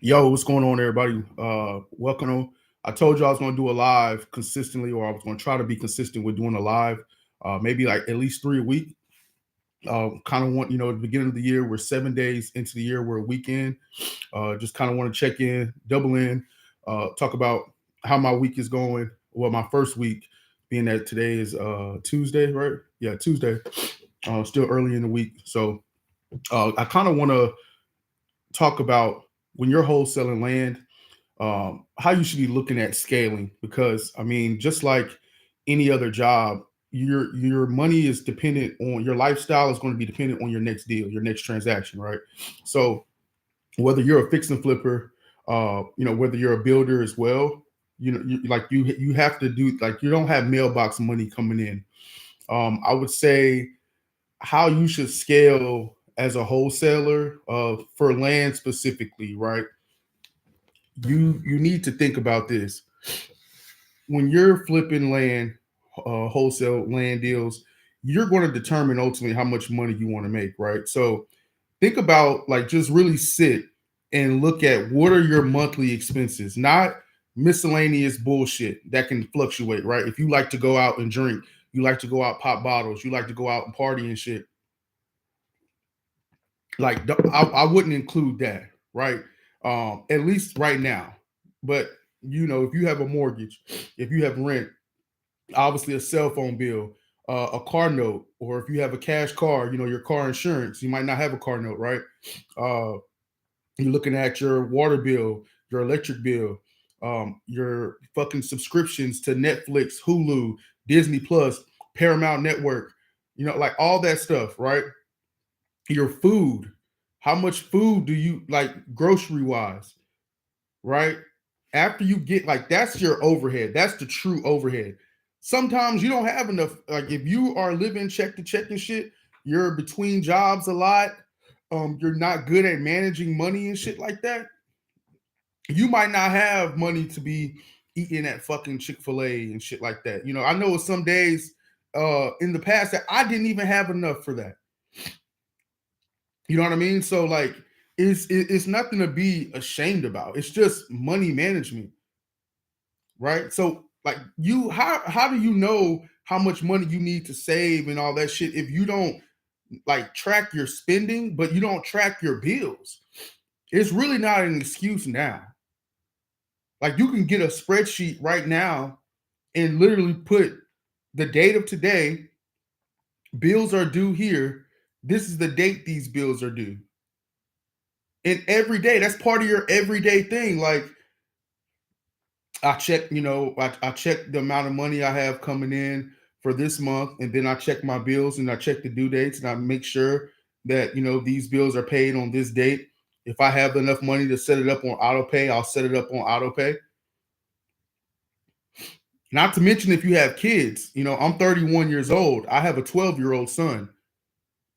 Yo, what's going on, everybody? Welcome. I told you I was going to do a live consistently, or I was going to try to be consistent with doing a live, maybe like at least 3 a week. Kind of want, at the beginning of the year, we're 7 days into the year, we're a weekend. Just kind of want to check in, double in, talk about how my week is going. Well, my first week, being that today is Tuesday, right? Yeah, Tuesday. Still early in the week. So I kind of want to talk about when you're wholesaling land, how you should be looking at scaling, because I mean, just like any other job, your money is dependent on your lifestyle is going to be dependent on your next deal, your next transaction, right? So whether you're a fix and flipper, whether you're a builder as well, you have to do, like, you don't have mailbox money coming in. I would say how you should scale as a wholesaler, for land specifically, right? You need to think about this when you're flipping land, wholesale land deals. You're going to determine ultimately how much money you want to make, right? So think about, like, just really sit and look at what are your monthly expenses, not miscellaneous bullshit that can fluctuate, right? If you like to go out and drink, you like to go out pop bottles, you like to go out and party and shit, like I wouldn't include that, right? At least right now. But if you have a mortgage, if you have rent, obviously a cell phone bill, a car note, or if you have a cash car, your car insurance, you might not have a car note, right? Uh, you're looking at your water bill, your electric bill, your fucking subscriptions to Netflix, Hulu, Disney Plus, Paramount Network, like all that stuff, right? Your food, how much food do you like grocery wise, right? After you get, like, that's your overhead. That's the true overhead. Sometimes you don't have enough. Like, if you are living check to check and shit, you're between jobs a lot. You're not good at managing money and shit like that. You might not have money to be eating at fucking Chick-fil-A and shit like that. I know some days in the past that I didn't even have enough for that. You know what I mean? So, like, it's nothing to be ashamed about. It's just money management, right? So, like, how do you know how much money you need to save and all that shit if you don't, like, track your spending, but you don't track your bills? It's really not an excuse now. Like, you can get a spreadsheet right now and literally put the date of today, bills are due here. This is the date these bills are due. And every day, that's part of your everyday thing. Like, I check, I check the amount of money I have coming in for this month, and then I check my bills and I check the due dates and I make sure that these bills are paid on this date. If I have enough money to set it up on auto pay, I'll set it up on auto pay. Not to mention, if you have kids, I'm 31 years old. I have a 12-year-old son.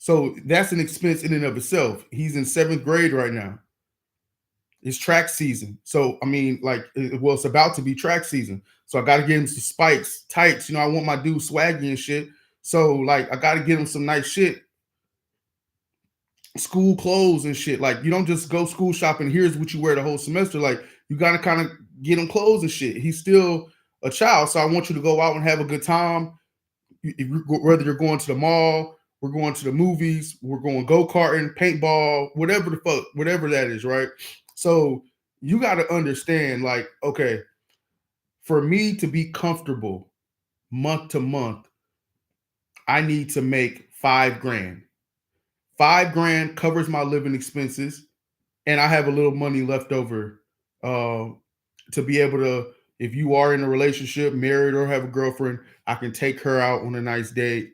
So that's an expense in and of itself. He's in 7th grade right now. It's track season. So, I mean, like, well, it's about to be track season. So I got to get him some spikes, tights. I want my dude swaggy and shit. So, like, I got to get him some nice shit, school clothes and shit. Like, you don't just go school shopping. Here's what you wear the whole semester. Like, you got to kind of get him clothes and shit. He's still a child. So I want you to go out and have a good time. Whether you're going to the mall, we're going to the movies, we're going go-karting, paintball, whatever the fuck, whatever that is, right? So you got to understand, like, okay, for me to be comfortable month to month, I need to make 5 grand. 5 grand covers my living expenses, and I have a little money left over to be able to, if you are in a relationship, married or have a girlfriend, I can take her out on a nice date,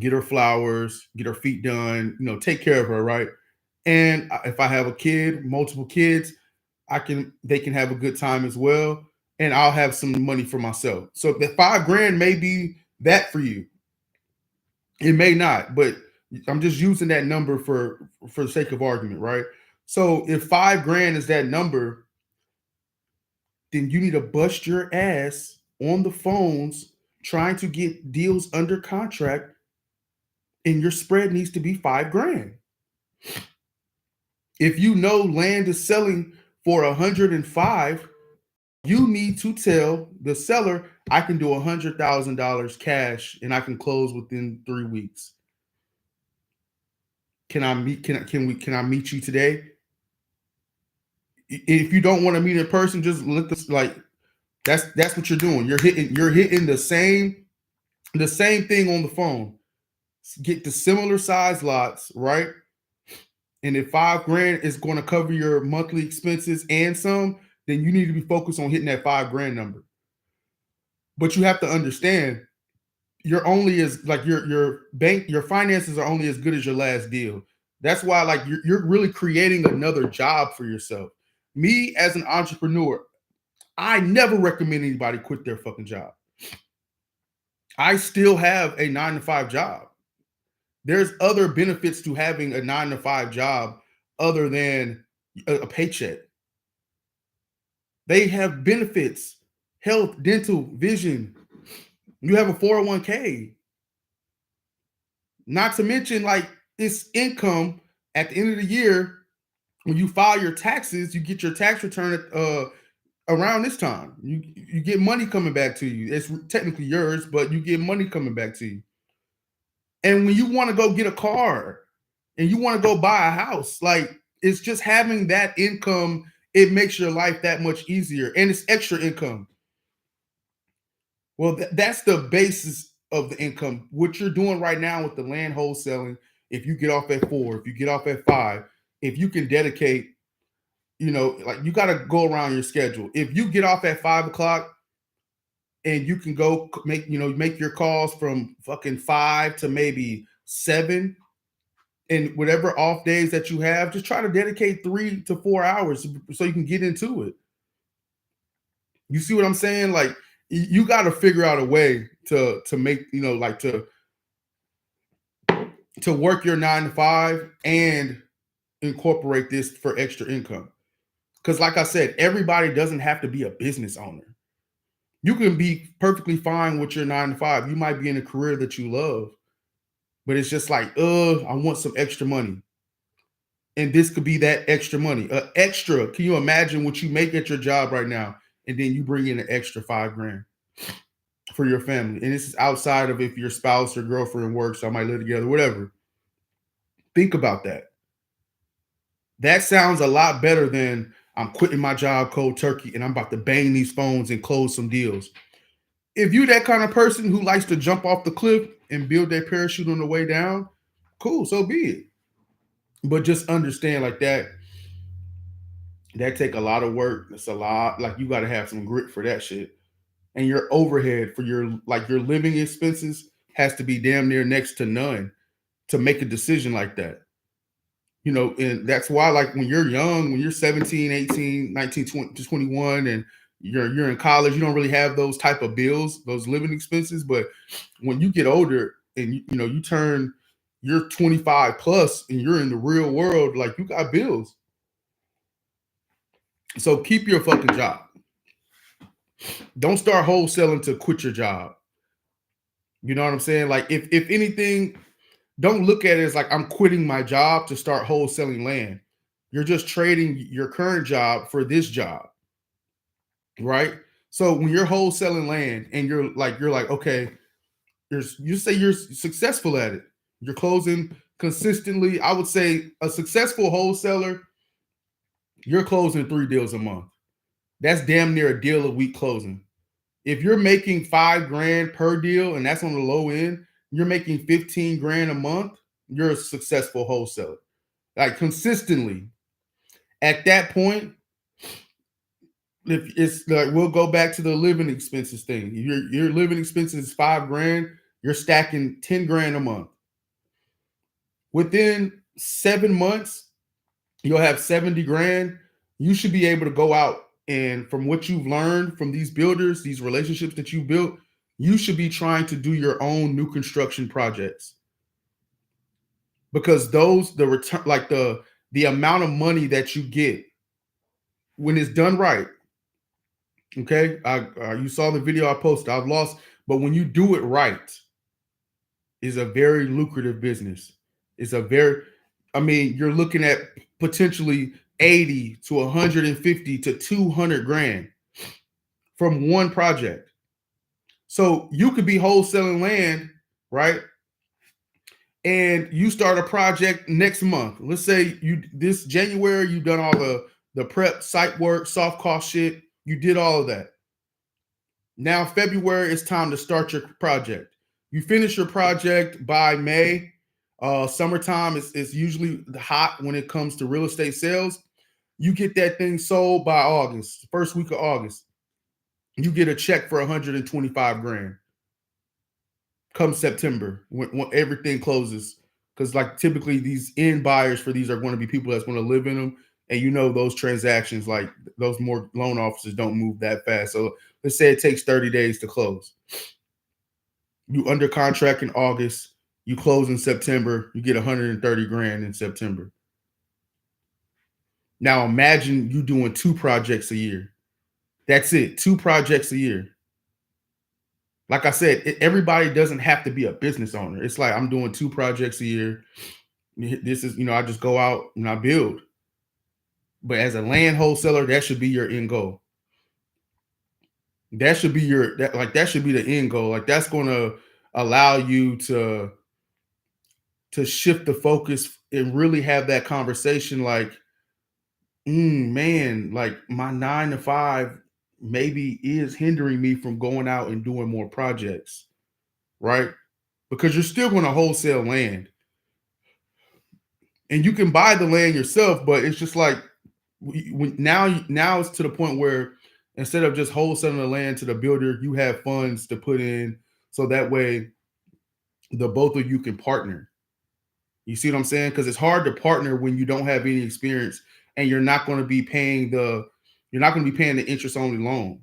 get her flowers, get her feet done, take care of her, right? And if I have a kid, multiple kids, they can have a good time as well. And I'll have some money for myself. So the 5 grand may be that for you. It may not, but I'm just using that number for the sake of argument, right? So if 5 grand is that number, then you need to bust your ass on the phones trying to get deals under contract, and your spread needs to be 5 grand. If land is selling For 105, you need to tell the seller, I can do $100,000 cash and I can close within 3 weeks. Can I meet? Can I meet you today? If you don't want to meet in person, just let this like that's what you're doing. You're hitting the same thing on the phone. Get the similar size lots, right? And if 5 grand is going to cover your monthly expenses and some, then you need to be focused on hitting that 5 grand number. But you have to understand, you're only as like your finances are only as good as your last deal. That's why like you're really creating another job for yourself. Me as an entrepreneur, I never recommend anybody quit their fucking job. I still have a 9 to 5 job. There's other benefits to having a 9 to 5 job other than a paycheck. They have benefits, health, dental, vision. You have a 401k. Not to mention, like, it's income at the end of the year. When you file your taxes, you get your tax return around this time. You get money coming back to you. It's technically yours, but you get money coming back to you. And when you want to go get a car and you want to go buy a house, like, it's just having that income, it makes your life that much easier. And it's extra income. Well, that's the basis of the income. What you're doing right now with the land wholesaling, if you get off at 4, if you get off at 5, if you can dedicate, like, you got to go around your schedule. If you get off at 5 o'clock and you can go make your calls from fucking 5 to maybe 7, and whatever off days that you have, just try to dedicate 3 to 4 hours so you can get into it. You see what I'm saying? Like, you got to figure out a way to make, like, to work your 9 to 5 and incorporate this for extra income. Because like I said, everybody doesn't have to be a business owner. You can be perfectly fine with your 9 to 5. You might be in a career that you love, but it's just like, I want some extra money. And this could be that extra money. Extra. Can you imagine what you make at your job right now? And then you bring in an extra 5 grand for your family. And this is outside of if your spouse or girlfriend works, I might live together, whatever. Think about that. That sounds a lot better than I'm quitting my job cold turkey and I'm about to bang these phones and close some deals. If you're that kind of person who likes to jump off the cliff and build their parachute on the way down, cool, so be it. But just understand, like, that take a lot of work. It's a lot. Like, you got to have some grit for that shit. And your overhead for your living expenses has to be damn near next to none to make a decision like that. And that's why, like, when you're young, when you're 17, 18, 19, 20, 21, and you're in college, you don't really have those type of bills, those living expenses. But when you get older and you're 25 plus and you're in the real world, like, you got bills. So keep your fucking job. Don't start wholesaling to quit your job. You know what I'm saying? Like, if anything, don't look at it as like, I'm quitting my job to start wholesaling land. You're just trading your current job for this job, right? So when you're wholesaling land and you're like, okay, you say you're successful at it. You're closing consistently. I would say a successful wholesaler, you're closing 3 deals a month. That's damn near a deal a week closing. If you're making 5 grand per deal and that's on the low end, you're making 15 grand a month, you're a successful wholesaler. Like, consistently. At that point, if it's like, we'll go back to the living expenses thing. Your living expenses is 5 grand, you're stacking 10 grand a month. Within 7 months, you'll have 70 grand. You should be able to go out, and from what you've learned from these builders, these relationships that you built, you should be trying to do your own new construction projects. Because the return, like, the amount of money that you get when it's done right. Okay, you saw the video I posted. I've lost, but when you do it right, is a very lucrative business. You're looking at potentially 80 to 150 to 200 grand from one project. So you could be wholesaling land, right? And you start a project next month. Let's say you this January you done all the prep, site work, soft cost shit. You did all of that. Now February it's time to start your project. You finish your project by May. Summertime is usually hot when it comes to real estate sales. You get that thing sold by August, first week of August. You get a check for 125 grand come September when everything closes. Because like typically these end buyers for these are going to be people that's going to live in them. And you know those transactions, like those more loan officers don't move that fast. So let's say it takes 30 days to close. You under contract in August, you close in September, you get 130 grand in September. Now imagine you doing 2 projects a year. That's it, 2 projects a year. Like I said, everybody doesn't have to be a business owner. It's like I'm doing 2 projects a year. This is, I just go out and I build. But as a land wholesaler, that should be your end goal. That should be that should be the end goal. Like that's going to allow you to shift the focus and really have that conversation like, man, like my 9 to 5 maybe is hindering me from going out and doing more projects, right? Because you're still going to wholesale land and you can buy the land yourself, but it's just like now it's to the point where instead of just wholesaling the land to the builder, you have funds to put in so that way the both of you can partner. You see what I'm saying? Because it's hard to partner when you don't have any experience and you're not going to be paying the interest only loan.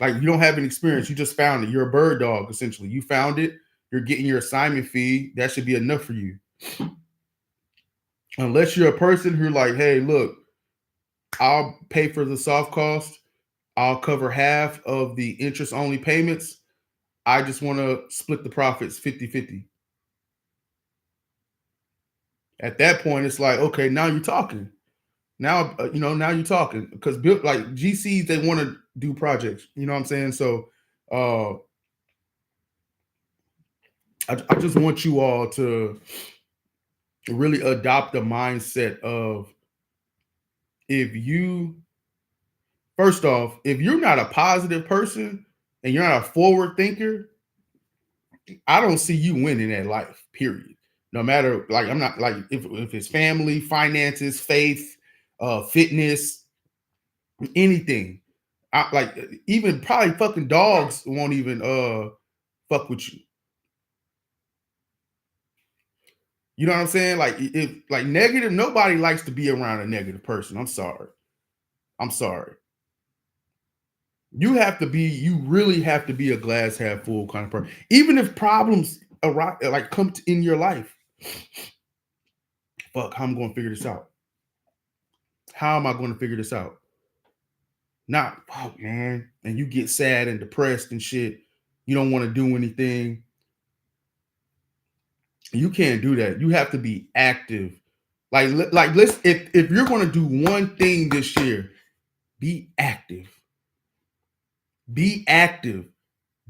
Like you don't have any experience. You just found it. You're a bird dog, essentially. You found it. You're getting your assignment fee. That should be enough for you. Unless you're a person who like, hey, look, I'll pay for the soft cost. I'll cover half of the interest only payments. I just want to split the profits 50-50. At that point, it's like, okay, now you're talking. Now, now you're talking because like GCs, they want to do projects. You know what I'm saying? So uh, I just want you all to really adopt the mindset of if you, first off, if you're not a positive person and you're not a forward thinker, I don't see you winning at life, period. No matter, like, I'm not like if it's family, finances, faith, fitness, anything. I like even probably fucking dogs won't even fuck with you. You know what I'm saying? Like if like negative, nobody likes to be around a negative person. I'm sorry. I'm sorry. You really have to be a glass half full kind of person. Even if problems arise, like in your life. Fuck, how am I going to figure this out? How am I going to figure this out? Not, fuck, man. And you get sad and depressed and shit. You don't want to do anything. You can't do that. You have to be active. Like let's if you're going to do one thing this year, be active. Be active.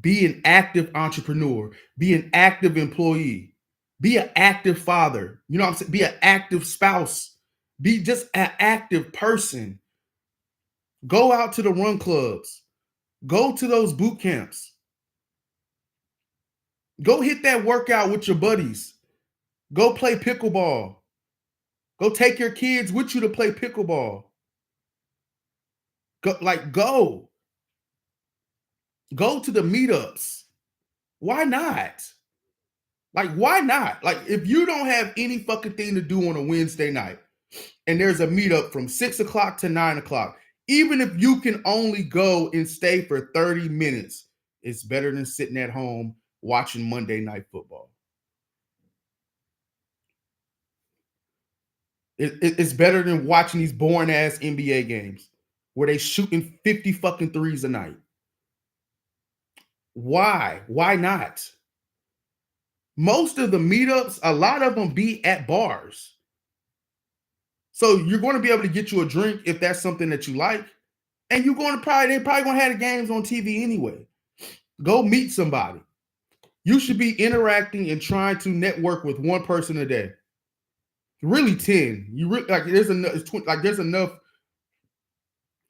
Be an active entrepreneur. Be an active employee. Be an active father. You know what I'm saying? Be an active spouse. Be just an active person. Go out to the run clubs. Go to those boot camps. Go hit that workout with your buddies. Go play pickleball. Go take your kids with you to play pickleball. Go. Go to the meetups. Why not? Like, why not? Like, if you don't have any fucking thing to do on a Wednesday night and there's a meetup from 6 o'clock to 9 o'clock, even if you can only go and stay for 30 minutes, it's better than sitting at home watching Monday Night Football. It's better than watching these boring ass NBA games where they shooting 50 fucking threes a night. Why? Why not? Most of the meetups, a lot of them be at bars. So you're going to be able to get you a drink if that's something that you like. And you're going to they're probably going to have the games on TV anyway. Go meet somebody. You should be interacting and trying to network with one person a day. Really 10. You really like there's enough, there's enough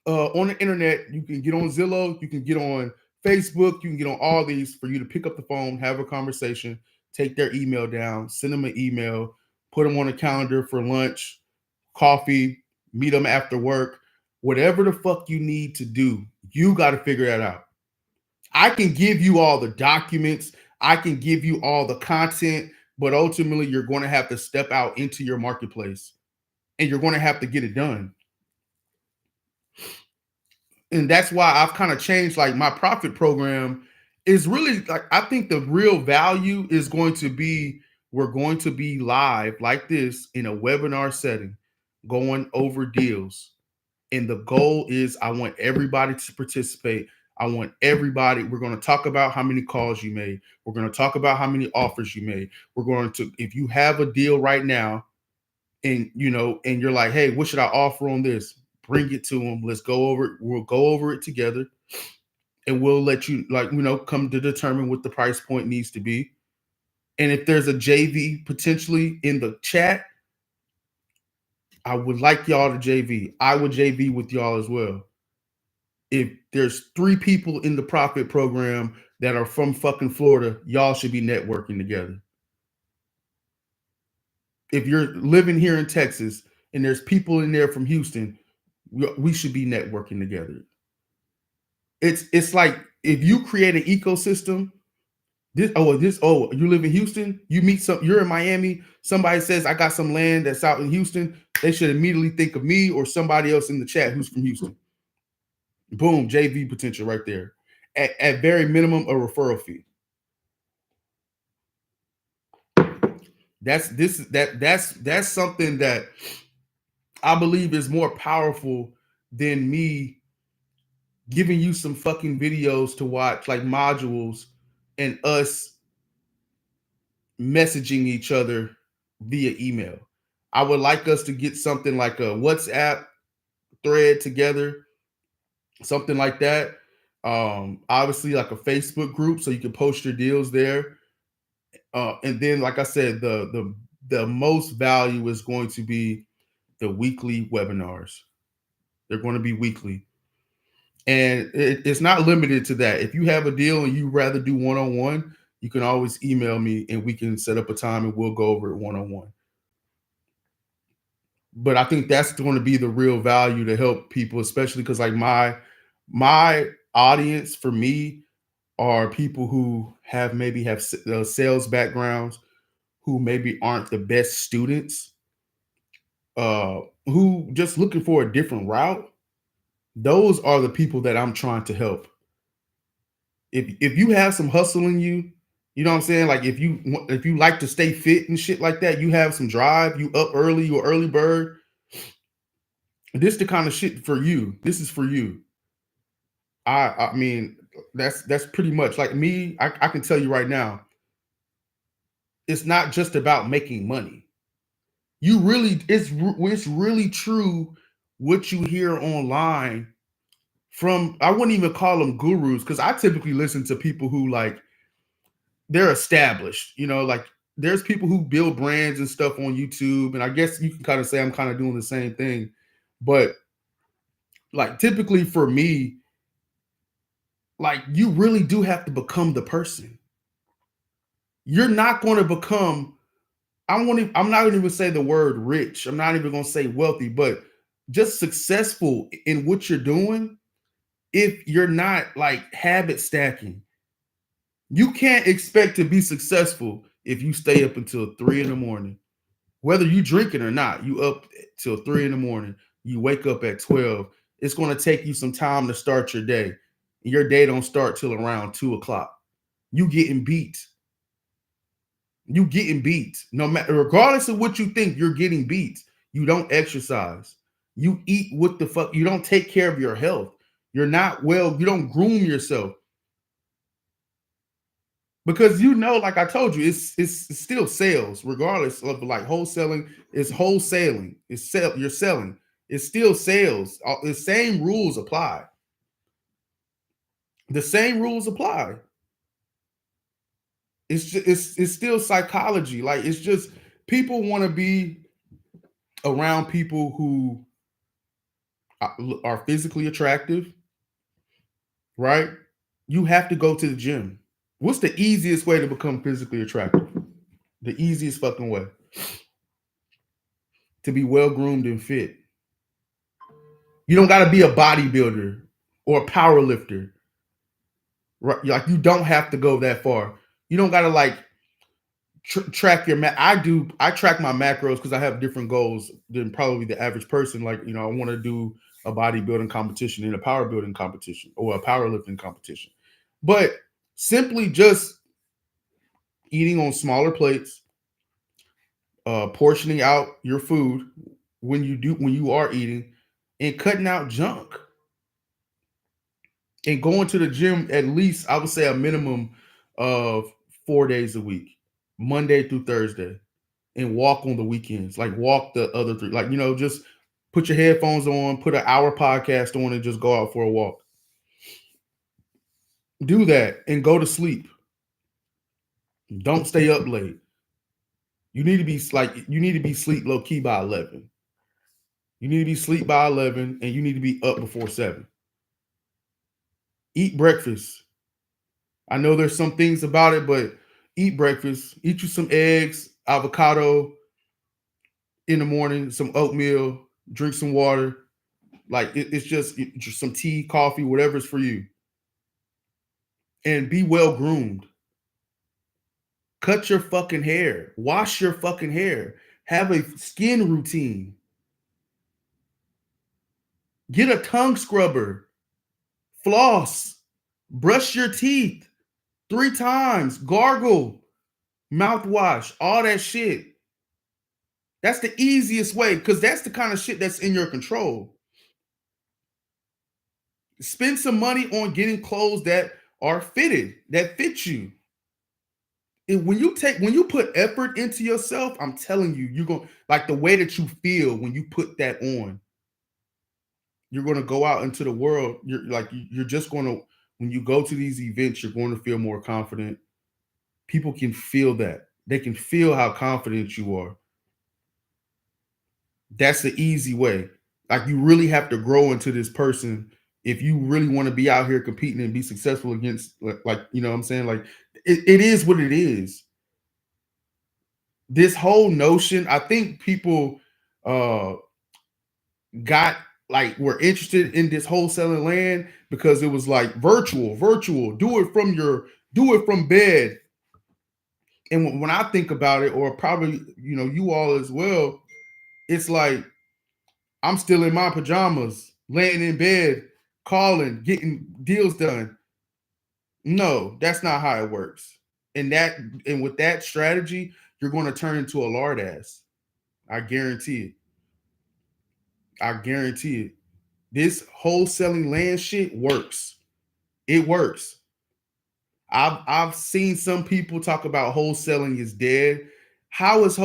on the internet. You can get on Zillow, you can get on Facebook, you can get on all these for you to pick up the phone, have a conversation, take their email down, send them an email, put them on a calendar for lunch, coffee, meet them after work, whatever the fuck you need to do, you got to figure that out. I can give you all the documents, I can give you all the content, but ultimately you're going to have to step out into your marketplace and you're going to have to get it done. And that's why I've kind of changed like my profit program is really like I think the real value is going to be we're going to be live like this in a webinar setting going over deals. And the goal is I want everybody to participate. I want everybody. We're going to talk about how many calls you made. We're going to talk about how many offers you made. We're going to, if you have a deal right now and and you're like, hey, what should I offer on this? Bring it to them. Let's go over it. We'll go over it together and we'll let you come to determine what the price point needs to be. And if there's a JV potentially in the chat, I would like y'all to JV. I would JV with y'all as well. If there's 3 people in the profit program that are from fucking Florida, y'all should be networking together. If you're living here in Texas and there's people in there from Houston, we should be networking together. It's like if you create an ecosystem, you live in Houston, you're in Miami, somebody says I got some land that's out in Houston, they should immediately think of me or somebody else in the chat who's from Houston. Boom, JV potential right there. At very minimum, a referral fee. That's something that I believe is more powerful than me giving you some fucking videos to watch, like modules, and us messaging each other via email. I would like us to get something like a WhatsApp thread together, something like that. Obviously like a Facebook group so you can post your deals there. And then, like I said, the most value is going to be the weekly webinars. They're going to be weekly. And it's not limited to that. If you have a deal and you rather do one-on-one, you can always email me and we can set up a time and we'll go over it one-on-one. But I think that's going to be the real value to help people, especially because like my audience for me are people who maybe have sales backgrounds, who maybe aren't the best students, who just looking for a different route. Those are the people that I'm trying to help. If you have some hustle in you, you know what I'm saying? Like if you like to stay fit and shit like that, you have some drive, you up early, you early bird. This the kind of shit for you. This is for you. I mean, that's pretty much like me. I can tell you right now, it's not just about making money. It's really true what you hear online from, I wouldn't even call them gurus, because I typically listen to people who like they're established, like there's people who build brands and stuff on YouTube, and I guess you can kind of say I'm kind of doing the same thing, but like typically for me, like you really do have to become the person. You're not going to become, I'm not even say the word rich. I'm not even going to say wealthy, but just successful in what you're doing. If you're not like habit stacking, you can't expect to be successful if you stay up until 3 a.m. Whether you drinking or not, you up till 3 a.m. You wake up at 12. It's going to take you some time to start your day. Your day don't start till around 2 o'clock. You getting beat. You getting beat. No matter, regardless of what you think, you're getting beat. You don't exercise. You eat what the fuck. You don't take care of your health. You're not well. You don't groom yourself. Because you know, like I told you, it's still sales, regardless of like wholesaling. It's wholesaling. You're selling. It's still sales. The same rules apply. The same rules apply. It's still psychology. Like it's just people want to be around people who are physically attractive, right? You have to go to the gym. What's the easiest way to become physically attractive? The easiest fucking way to be well groomed and fit. You don't got to be a bodybuilder or a power lifter. Right? Like you don't have to go that far. You don't got to like track your I track my macros because I have different goals than probably the average person. Like, I want to do a bodybuilding competition and a power building competition or a powerlifting competition. But simply just eating on smaller plates, portioning out your food when you are eating, and cutting out junk, and going to the gym at least, I would say, a minimum of 4 days a week, Monday through Thursday, and walk on the weekends. Like walk the other three. Like, just put your headphones on, put an hour podcast on, and just go out for a walk. Do that and go to sleep. Don't stay up late. You need to be sleep low key by 11. You need to be sleep by 11 and you need to be up before 7. Eat breakfast. I know there's some things about it, but eat breakfast. Eat you some eggs, avocado in the morning, some oatmeal, drink some water. Like it's just some tea, coffee, whatever's for you. And be well groomed. Cut your fucking hair. Wash your fucking hair. Have a skin routine. Get a tongue scrubber. Floss. Brush your teeth 3 times. Gargle. Mouthwash. All that shit. That's the easiest way because that's the kind of shit that's in your control. Spend some money on getting clothes that are fitted, that fit you. And when you put effort into yourself, I'm telling you, you're going like the way that you feel when you put that on. You're going to go out into the world. You're just going to when you go to these events, you're going to feel more confident. People can feel that. They can feel how confident you are. That's the easy way. Like you really have to grow into this person if you really want to be out here competing and be successful against like what I'm saying? Like it is what it is. This whole notion, I think people uh got like were interested in this wholesaling land because it was like virtual, do it from bed. And when I think about it, or probably you all as well, it's like I'm still in my pajamas, laying in bed, calling, getting deals done. No, that's not how it works. And with that strategy, you're going to turn into a lard ass. I guarantee it. I guarantee it. This wholesaling land shit works. It works. I've seen some people talk about wholesaling is dead. How is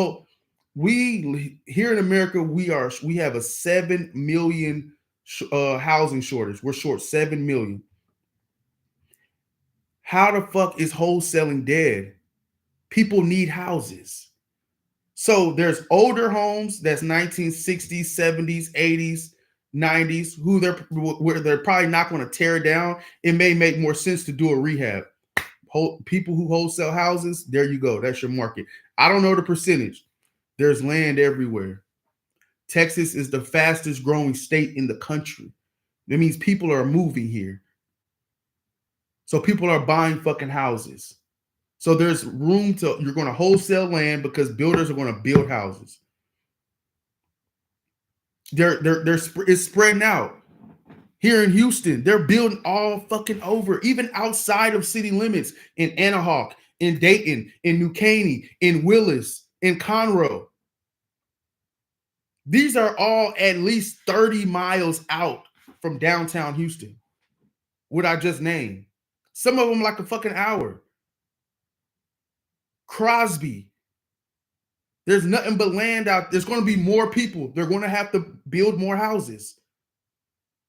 we here in America, we have a 7 million housing shortage. We're short 7 million. How the fuck is wholesaling dead? People need houses. So there's older homes that's 1960s, 70s, 80s, 90s where they're probably not going to tear down. It may make more sense to do a rehab. People who wholesale houses, there you go. That's your market. I don't know the percentage. There's land everywhere. Texas is the fastest growing state in the country. That means people are moving here. So people are buying fucking houses. So there's you're going to wholesale land because builders are going to build houses. It's spreading out. Here in Houston, they're building all fucking over, even outside of city limits, in Anahawk, in Dayton, in New Caney, in Willis, in Conroe. These are all at least 30 miles out from downtown Houston, what I just named. Some of them like a fucking hour. Crosby. There's nothing but land out. There's going to be more people. They're going to have to build more houses.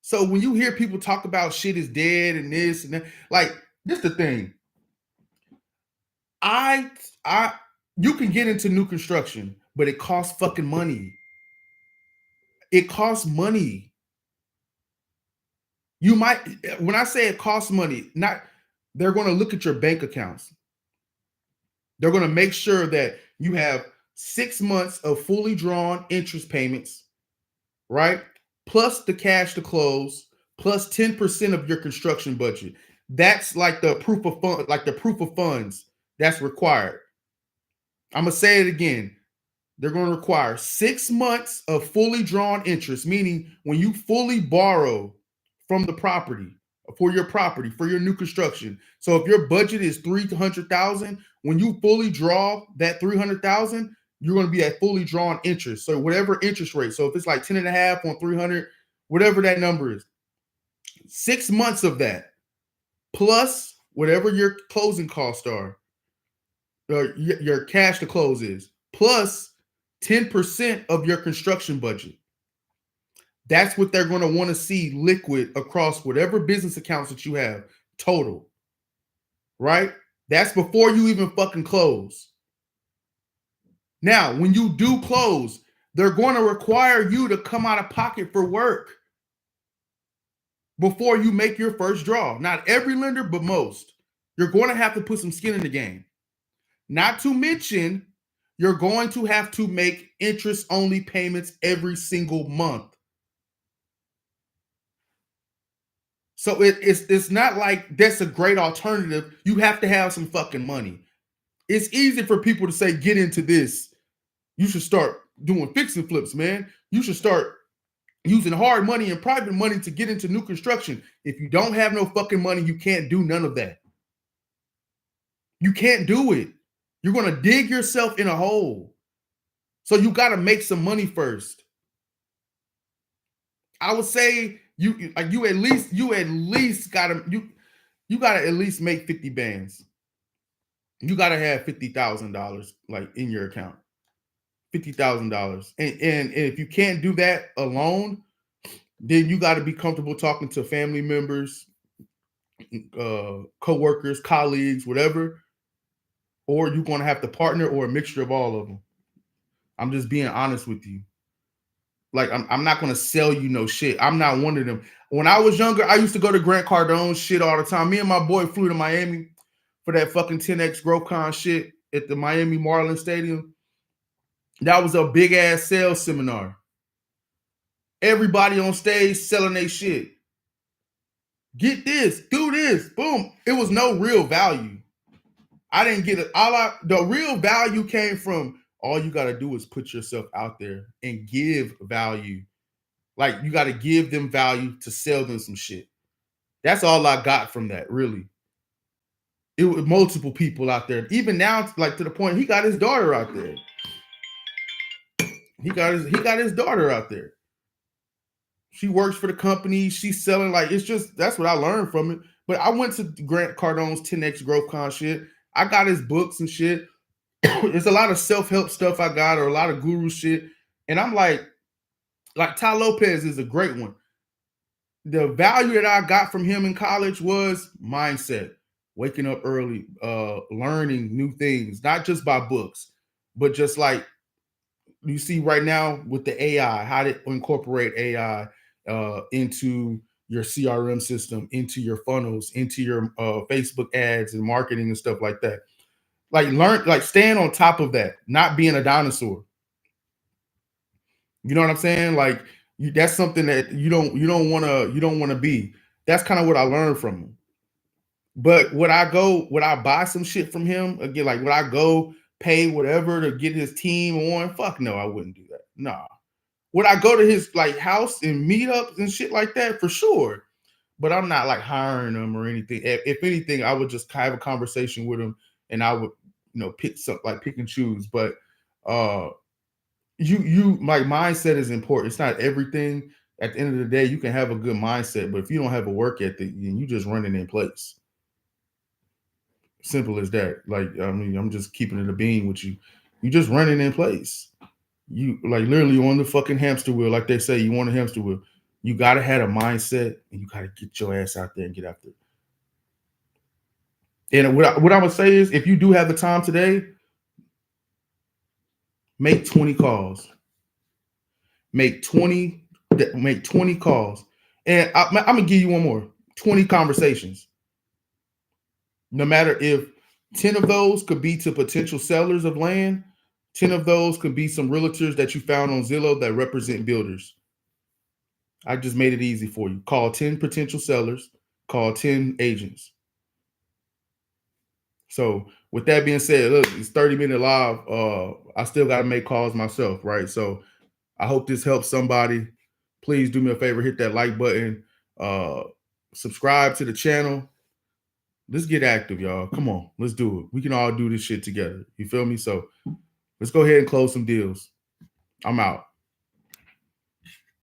So when you hear people talk about shit is dead and this and that, like, this the thing. I you can get into new construction, but it costs fucking money. It costs money. You might, when I say it costs money, not, they're going to look at your bank accounts. They're going to make sure that you have 6 months of fully drawn interest payments, right? Plus the cash to close, plus 10% of your construction budget. That's like the proof of fund, like the proof of funds that's required. I'm gonna say it again. They're going to require 6 months of fully drawn interest, meaning when you fully borrow from the property for your new construction. So if your budget is 300,000, when you fully draw that 300,000, you're going to be at fully drawn interest. So whatever interest rate. So if it's like 10 and a half on 300, whatever that number is, 6 months of that plus whatever your closing costs are, your cash to close is, plus 10% of your construction budget. That's what they're going to want to see liquid across whatever business accounts that you have total, right? That's before you even fucking close. Now, when you do close, they're going to require you to come out of pocket for work before you make your first draw. Not every lender, but most. You're going to have to put some skin in the game. Not to mention, you're going to have to make interest-only payments every single month. So it's not like that's a great alternative. You have to have some fucking money. It's easy for people to say, get into this. You should start doing fix and flips, man. You should start using hard money and private money to get into new construction. If you don't have no fucking money, you can't do none of that. You can't do it. You're going to dig yourself in a hole. So you got to make some money first. I would say you at least got to you got to at least make 50 bands. You got to have $50,000 like in your account. $50,000. And if you can't do that alone, then you got to be comfortable talking to family members, co-workers, colleagues, whatever, or you're going to have to partner or a mixture of all of them. I'm just being honest with you. Like, I'm not going to sell you no shit. I'm not one of them. When I was younger, I used to go to Grant Cardone's shit all the time. Me and my boy flew to Miami for that fucking 10X GrowthCon shit at the Miami Marlins Stadium. That was a big ass sales seminar. Everybody on stage selling their shit. Get this, do this, boom. It was no real value. I didn't get it. The real value came from, all you got to do is put yourself out there and give value. Like, you got to give them value to sell them some shit. That's all I got from that, really. It was multiple people out there. Even now, like, to the point, he got his daughter out there. He got his daughter out there. She works for the company. She's selling, like, it's just, that's what I learned from it. But I went to Grant Cardone's 10X GrowthCon shit. I got his books and shit. There's a lot of self-help stuff I got, or a lot of guru shit. And I'm like Ty Lopez is a great one. The value that I got from him in college was mindset, waking up early, learning new things, not just by books, but just like you see right now with the AI, how to incorporate AI into your CRM system, into your funnels, into your Facebook ads and marketing and stuff like that. Like staying on top of that, not being a dinosaur. You know what I'm saying? Like, that's something that you don't want to be. That's kind of what I learned from him. But would I buy some shit from him again? Like, would I go pay whatever to get his team on? Fuck no, I wouldn't do that. Nah. Would I go to his like house and meetups and shit like that? For sure. But I'm not like hiring him or anything. If anything, I would just have a conversation with him, and I would, pick and choose. But my mindset is important. It's not everything. At the end of the day, you can have a good mindset, but if you don't have a work ethic, then you just running in place. Simple as that. Like, I mean, I'm just keeping it a bean with you. You just running in place. You like literally on the fucking hamster wheel, like they say, you want a hamster wheel. You gotta have a mindset and you gotta get your ass out there and get after it. And what I would say is if you do have the time today, make 20 calls. Make 20, make 20 calls. And I'm gonna give you one more. 20 conversations. No matter if 10 of those could be to potential sellers of land, 10 of those could be some realtors that you found on Zillow that represent builders. I just made it easy for you. Call 10 potential sellers, call 10 agents. So with that being said, look, it's 30-minute live. I still got to make calls myself, right? So I hope this helps somebody. Please do me a favor, hit that like button, subscribe to the channel. Let's get active, y'all. Come on, let's do it. We can all do this shit together. You feel me? So let's go ahead and close some deals. I'm out.